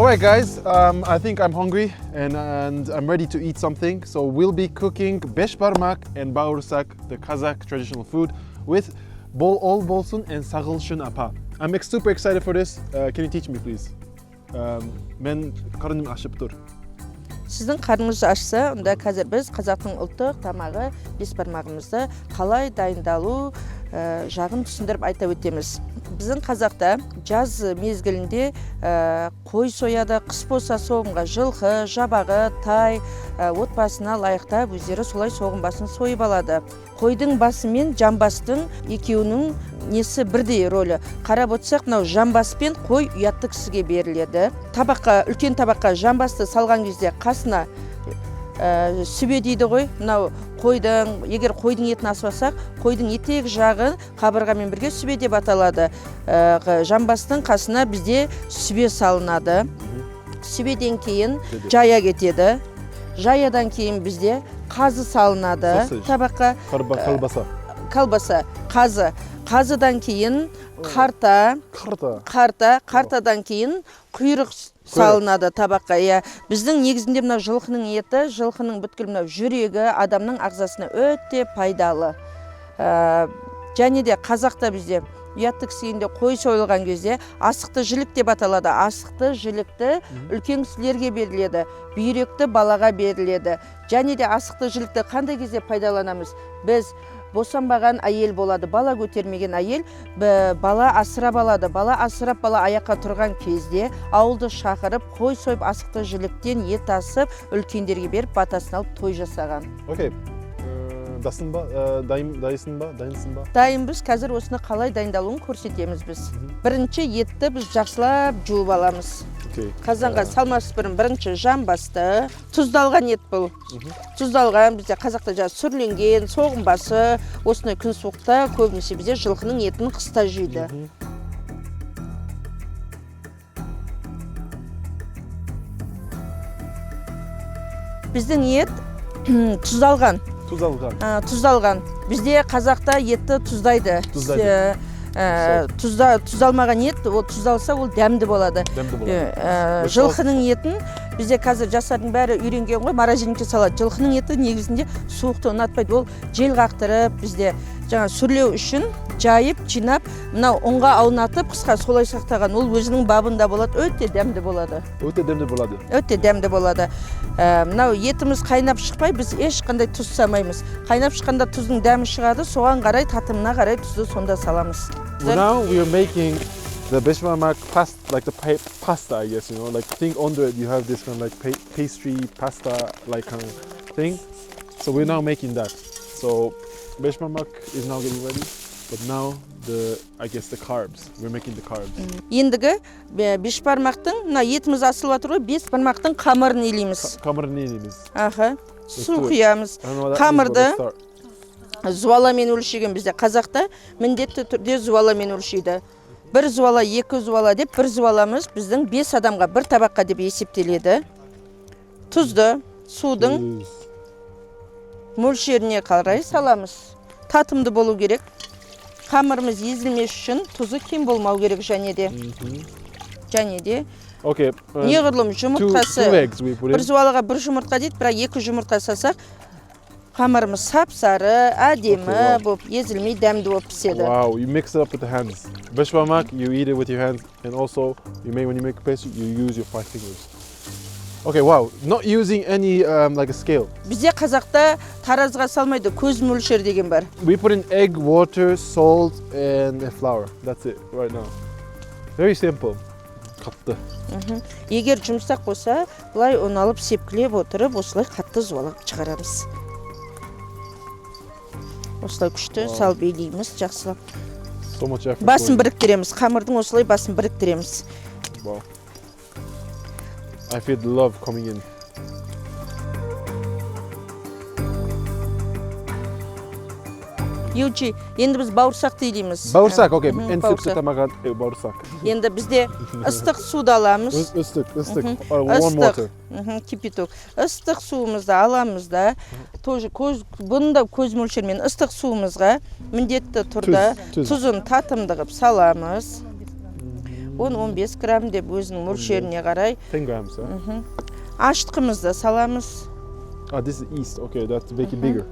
Alright guys, I think I'm hungry and I'm ready to eat something. So we'll be cooking beshbarmak and baursak, the Kazakh traditional food, with ol bolsun and sagılşın apa. I'm super excited for this. Can you teach me please? Men karnım ашып тұр. Сіздің қарныңыз ашса, онда қазір біз қазақтың ұлттық тамағы бешбармағымызды қалай дайындалу жағын түсіндіріп айта өтеміз. Біздің қазақта жаз мезгілінде қой сояды, қыс болса соғымға жылқы, жабағы, тай отбасына лайықтап өздері солай соғым басын сойып алады. Қойдың басы мен жамбастың екеуінің несі бірдей рөлі. Қарап отырсақ, мынау жамбас пен қой ұятты кісіге беріледі. Табаққа, үлкен табаққа жамбасты салған кезде қасына сүбе дейді ғой. Мынау қойдың, егер қойдың етін асырсақ, қойдың етек жағы қабырғамен бірге сүбе деп аталады. Жамбастың қасына бізде сүбе салынады. Сүбеден кейін жая кетеді. Жаядан кейін бізде қазы салынады. Табаққа колбаса, қазы. Қазыдан кейін қартадан кейін құйрық салынады табаққа. Біздің негізінде мына жылқының еті, жылқының бүткіл мына жүрегі адамның ағзасына өте пайдалы. Және де қазақта бізде ұятты кісігенде қой сойылған кезде асықты жілік деп аталады. Асықты жілікті үлкен кісілерге беріледі, бүйректі балаға беріледі. Және де асықты жілікті қандай кезде пайдаланамыз? Біз босанбаған әйел болады, бала көтермеген әйел бала асырап алады. Бала асырап бала аяққа тұрған кезде ауылды шақырып, қой сойып асықты жіліктен ет асып, үлкендерге беріп батасын алып той жасаған. Окей. Дайынсың ба? Дайынбыз. Қазір осыны қалай дайындалуын көрсетеміз біз. Бірінші етті біз жақсылап жуып аламыз. Қазанға салмасы бірінші жамбасты, тұздалған ет бұл. Тұздалған бізде қазақта сүрленген, соғым басы, осыны күн суықта көбінесе бізде жылқының етін қыста жейді. Біздің ет тұздалған. Бізде қазақта етті тұздайды. Тұздалмаған ет, ол тұздалса, ол дәмді болады. Жылқының етін бізде қазір жастардың бәрі үйренген ғой, мороженке салады. Жылқының еті негізінде суықты ұнатпайды. Ол жел қақтырып, бізде сүрлеу үшін жайып, жинап, мынау ұнға аунатып, қысқа солай сақтаған. Ол өзінің бабында болады, өте дәмді болады. Мынау етіміз қайнап шықпай, біз ешқандай тұз самаймыз. Қайнап шыққанда тұздың дәмі шығады, соған қарай, татымына қарай тұзды сонда саламыз. Now we are making the beshbarmak pasta, like the pasta, I guess, like think under it you have this kind of like pastry pasta like kind of thing. So we're now making that. So beshbarmak is now getting ready, but now I guess the carbs. We're making the carbs. Ендігі бешбармақтың, мына етіміз асылып жатыр ғой, бешбармақтың қамырын илейміз. Су құямыз. Қамырды зуаламен өлшеген бізде. Қазақта міндетті түрде зуаламен өлшейді. Бір зуала, екі зуала деп, бір зуаламыз біздің 5 адамға бір табаққа деп есептеледі. Тұзды судың мөлшеріне қарай саламыз. Татымды болу керек. Қамырымыз езілмес үшін тұзы кем болмау керек және де. Неғұрлым жұмыртқасы. Бір зуалаға бір жұмыртқа дейді, бірақ 2 жұмыртқа салсақ, қамырымыз сап-сары, әдемі болып, езілмей дәмді болып піседі. Wow, you mix it up with the hands. Beshbarmak, you eat it with your hands, and also when you make a pastry, you use your 5 fingers. Okay, wow, not using any like a scale. Бізде қазақта таразыға салмайды, көз мөлшер деген бар. We put in egg, water, salt, and flour. That's it right now. Very simple. Қатты. Егер жұмсақ болса, бұлай ұн алып сепкілеп отырып, осылай қатты зуалап шығарамыз. Осылай күшті салып елейміз, жақсылап. Басын біріктіреміз, қамырдың осылай басын біріктіреміз. Wow. I feel the love coming in. Юлчи, енді біз бауырсақ дейміз. Бауырсақ, окей. En sütlü тамаған бауырсақ. Енді бізде ыстық суды аламыз. Ыстық. Warm water. Кипяток. Ыстық суымызды аламыз да, бұнда көз мөлшермен ыстық суымызға міндетті түрде тұзын татымды қып саламыз. 10-15 грамм деп өзінің мөлшеріне қарай 10 grams, huh? аштықымызды саламыз. Ah, this is yeast. Okay, that's make it bigger.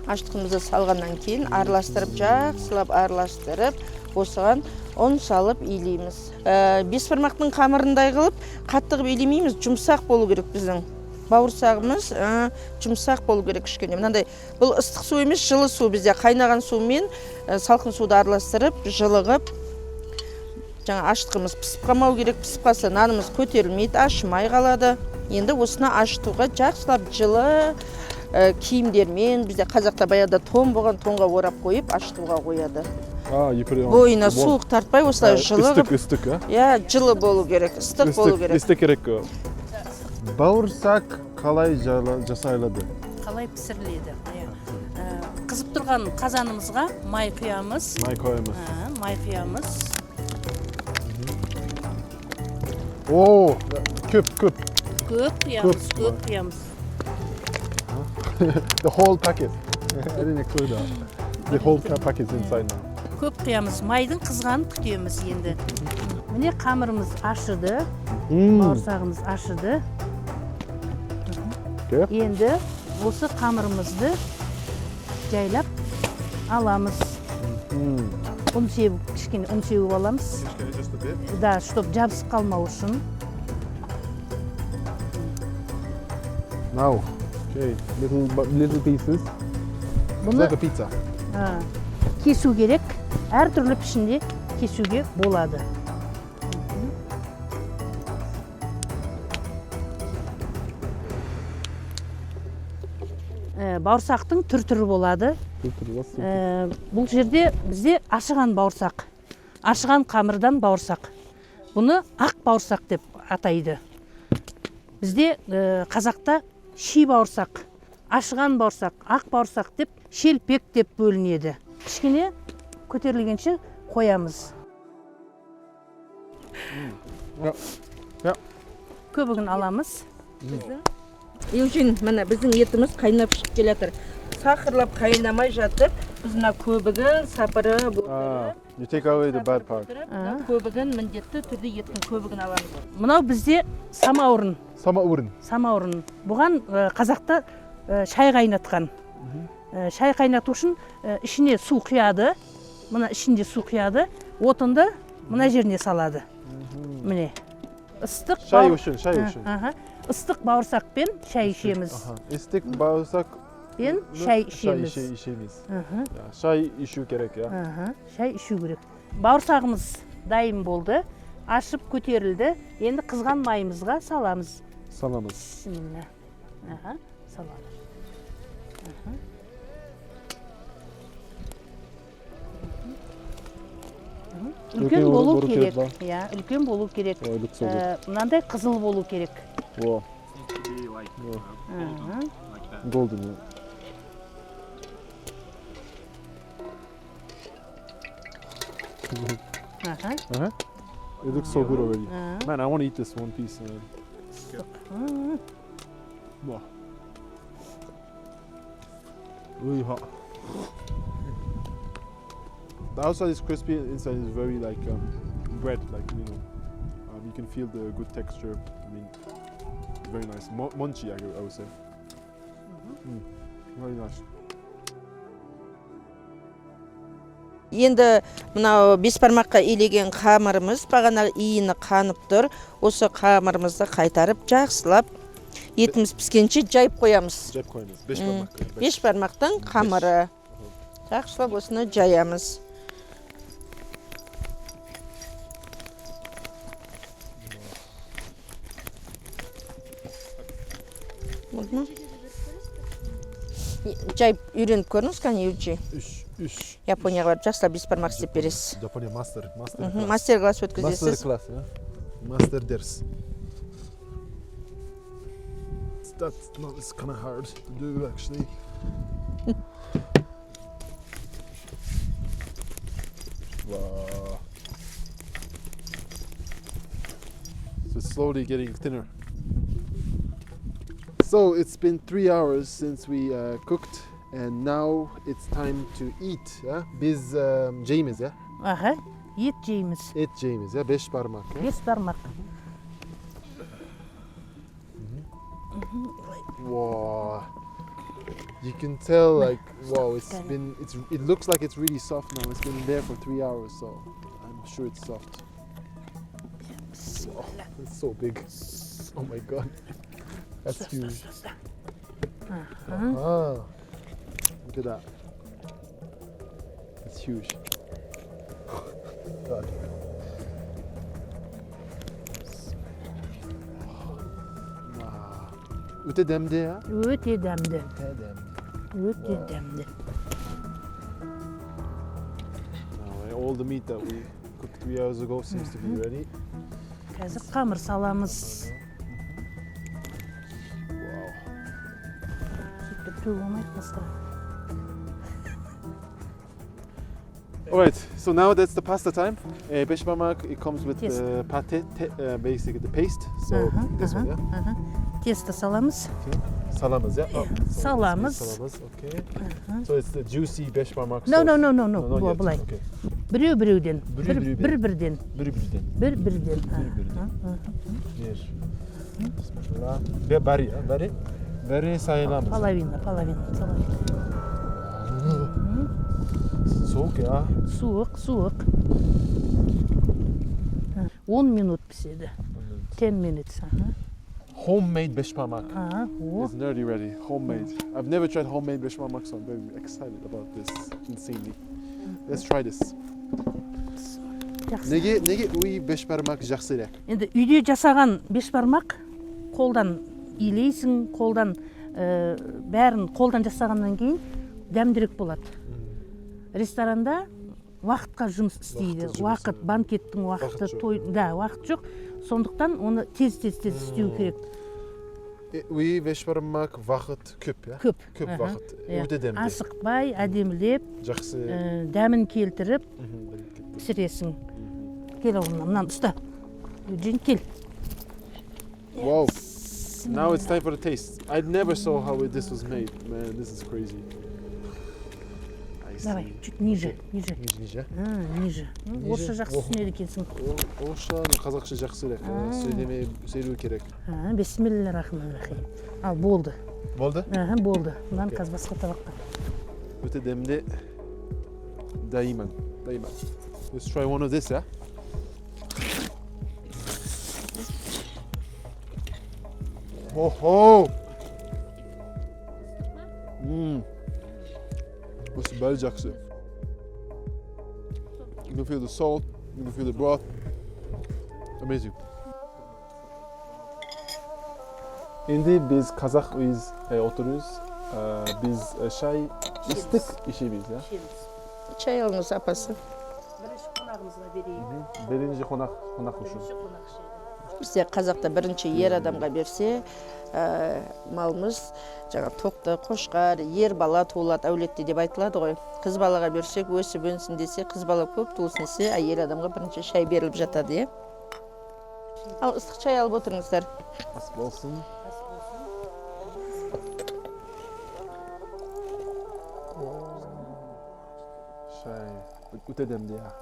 Аштықымызды салғаннан кейін араластырып, жақсылап араластырып, осыған ұн салып илейміз. Бесбармақтың қамырындай қылып, қатты қылып илемейміз, жұмсақ болу керек біздің. Бауырсағымыз жұмсақ болу керек кішкене. Мынандай бұл ыстық су емес, жылы су бізде қайнаған сумен салқын суды араластырып, жылығып, жаңа аштығымыз пісіп қалмау керек. Пісіп қалса нанымыз көтерілмейді, ашымай қалады. Енді осыны ашытуға жақсылап жылы киімдермен, бізде қазақта баяғыда тон болған, тонға орап қойып ашытуға қояды. Ah, you put it on. Бойына суық тартпай, осылай жылығып. Üstlük, huh? Иә, жылы болу керек, ыстық болу керек. Üstlük gerek. Бауырсақ қалай жасайлады? Қалай пісіріледі? Қызып тұрған қазанымызға май құямыз. Май қоямыз. Май құямыз. О, көп. Көп құямыз, көп құямыз. The whole packet. I didn't include that. The whole packet is inside now. Көп құямыз. Майдың қызғанын күтеміз енді. Міне қамырымыз ашыды. Бауырсағымыз ашыды. Енді осы қамырымызды жайлап аламыз. Ұн себіп, кішкене ұн себіп аламыз. Да, чтоб жабысып қалмау үшін. Now, okay, little pieces. It's like a pizza. Кесу керек. Әр түрлі пішінде кесуге болады. Бауырсақтың түр-түрі болады. Бұл жерде бізде ашыған бауырсақ. Ашыған қамырдан бауырсақ. Бұны ақ бауырсақ деп атайды. Бізде қазақта ши бауырсақ, ашыған бауырсақ, ақ бауырсақ деп, шелпек деп бөлінеді. Кішкене көтерілгенше қоямыз. Көбігін аламыз. Еужин, міне біздің етіміз қайнап шығып келе жатыр. Сақырлап қайнамай жатып, біз мына көбігін, сапыры, You take away the bad part. көбігін, міндетті түрде еттің көбігін аламыз. Мынау бізде самаурын. Самаурын. Бұған қазақта шай қайнатқан. Шай қайнату үшін ішіне су құяды. Мына ішінде су құяды. Отынды мына жеріне салады. Міне. Ыстық шай үшін. Ыстық бауырсақпен шай ішеміз. Ыстық бауырсақ пен шай ішеміз. Шай ішу керек, я? Шай ішу керек. Бауырсағымыз дайын болды. Ашып көтерілді. Енді қызған майымызға саламыз. Salamız. Salamız. Үлкен болу керек. Я, үлкен болу керек. Мынандай қызыл болу керек. Wow. Golden. It looks so good already. Man, I want to eat this one piece. Wow. Really hot. The outside is crispy, inside is very like bread, like you can feel the good texture. I mean, very nice, munchy. I would say. Very nice. Енді мынау бесбармаққа илеген қамырымыз бағана иіні қанып тұр. Осы қамырымызды қайтарып жақсылап етіміз піскенше жайып қоямыз. Жайып қоямыз. Бесбармақтың қамыры. Жақсылап осыны жаямыз. Жайып үйреніп көріңіз, қане Юджи? Японияға барып жақсылап бесбармақ істеп бересіз. Япония мастер класс өткізесіз. Master ders. It's kind of hard to do actually. Wow. So it's slowly getting thinner. So it's been 3 hours since we cooked, and now it's time to eat. Biz James, yeah? ет жейміз. Et jeymiz ya, 5 parmak. Ya. 5 бармақ. Wow. You can tell like wow, it looks like it's really soft now. It's been there for 3 hours, so I'm sure it's soft. Wow, it's so big. Oh my god. That's huge. Ah. Look at that. It's huge. God. Wow. Öte demde ya. Өте дәмді. Öte demde. Өте дәмді. Now, all the meat that we cooked 3 hours ago seems to be ready. Қазір қамыр salamыз. Wow. Сөйтіп төк алмайды басқа. Alright, so now that's the pasta time. Beş parmak, it comes with Yes. the pate, basically the paste. So this one, yeah. Тесто salamız. Salamız, yeah. Oh, so Salamız. Salamız, okay. So it's the juicy beş parmak No, sauce. no, no, no, No, no. not Bu yet. былай. Okay. Біреу-біреуден. Біреу-біреуден. Bir-бірден. Bir-birden. Bir-бірден. Bir-birden. Bir. Bismillah. Ve bari, ya, bari. Bari sayılamız. Половина. Soğuk ya. Суық. 10 minut pişirdi. 10 minutes. Homemade beş parmak. O. It's nearly ready. Homemade. I've never tried homemade beş parmak, so I'm very excited about this. Insanely. Let's try this. Жақсы. Неге уй beş parmak жақсырақ? Енді үйде жасаған беш бармақ қолдан илейсің, қолдан бәрін қолдан жасағаннан кейін дәмдірек болады. Ресторанда уақытқа жұмыс істейді. Уақыт, банкеттің уақыты, той, да, уақыт жоқ. Сондықтан оны тез істеу керек. Уй beş parmak вақыт көп, я? Көп. Көп вақыт. Өте дәмді. Асықпай, әдемілеп, Жақсы. дәмін келтіріп пісіресің. Кел оғлым, мынаны ұста. Жин кел. Wow. Now it's time for the taste. I never saw how this was made. Man, this is crazy. I see. Давай, чуть ниже. Ниже. Ниже. Орысша жақсы түсінеді екенсің. Орысша, қазақша жақсырақ. Сөйлеу керек. Бисмиллахиррахманиррахим. Ал, болды. Болды? Болды. Мынаны қазір басқа табаққа. Өте дәмді. Дайыман. Let's try one of this, yeah? Oh! This is very жақсы. You can feel the salt, you can feel the broth. Amazing. Şimdi biz Kazak uyuz oturuyoruz. Biz çay içemiz ya. Çay alыңыз апасы. Бірінші қонағымызға берейін. Birinci konak үшін. Бізде қазақта бірінші ер адамға берсе, малымыз жаңа тоқты, қошқар, ер бала туылады әулетте деп айтылады ғой. Қыз балаға берсек, өсіп өнсін десе, қыз бала көп туылсын десе, ер адамға бірінші шай беріліп жатады, е. Ал ыстық шай алып отырыңыздар. Ас болсын. Шай. Өте дәмді ya.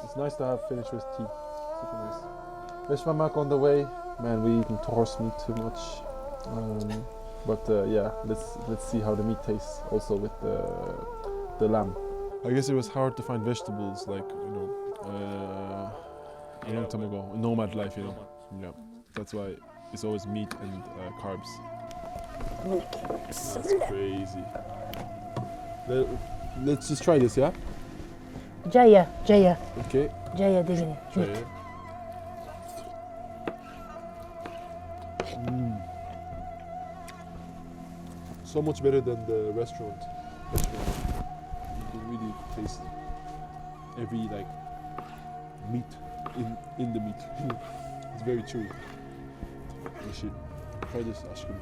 It's nice to have finished with tea. Super nice. Beş parmak on the way. Man, we eaten horse meat too much. But yeah, let's see how the meat tastes also with the lamb. I guess it was hard to find vegetables like a long time ago. Nomad life, you know. Yeah, that's why it's always meat and carbs. That's crazy. Let's just try this, yeah? Jaya. Okay. Jaya деген. Try it. So much better than the restaurant. You can really taste every like meat in the meat. It's very chewy. You should try this, Ashkin.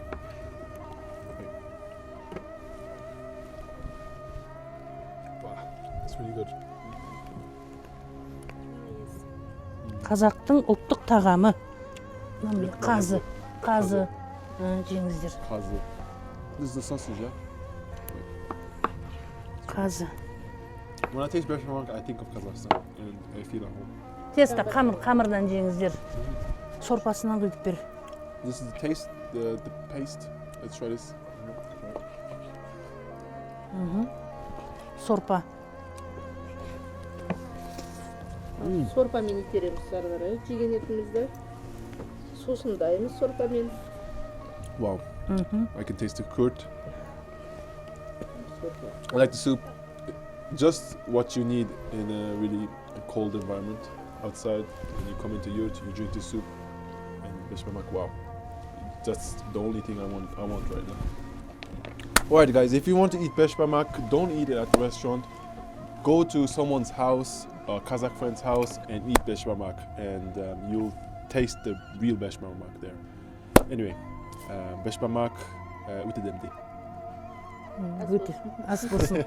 Okay. Wow, it's really good. Қазақтың ұлттық тағамы. Қазы. Жеңіздер. Қазы. This is the sausage, yeah? Қазы. When I taste beshbamak, I think of Kazakhstan and I feel at home. Теста қамырдан жеңіздер. Сорпасынан құйып бер. This is the taste, the paste. Let's try this. Сорпа. Сорпамен итереміз ары қарай жеген етімізді. Сусындаймыз сорпамен. Wow. I can taste the curd. I like the soup. Just what you need in a really cold environment outside. When you come into yurt, you drink the soup and beshbamak. Wow, that's the only thing I want right now. Alright guys, if you want to eat beshbamak, don't eat it at the restaurant. Go to someone's house, a Kazakh friend's house, and eat beshbamak, and you'll taste the real beshbamak there. Anyway, beshbamak with the demdi. Ас болсын.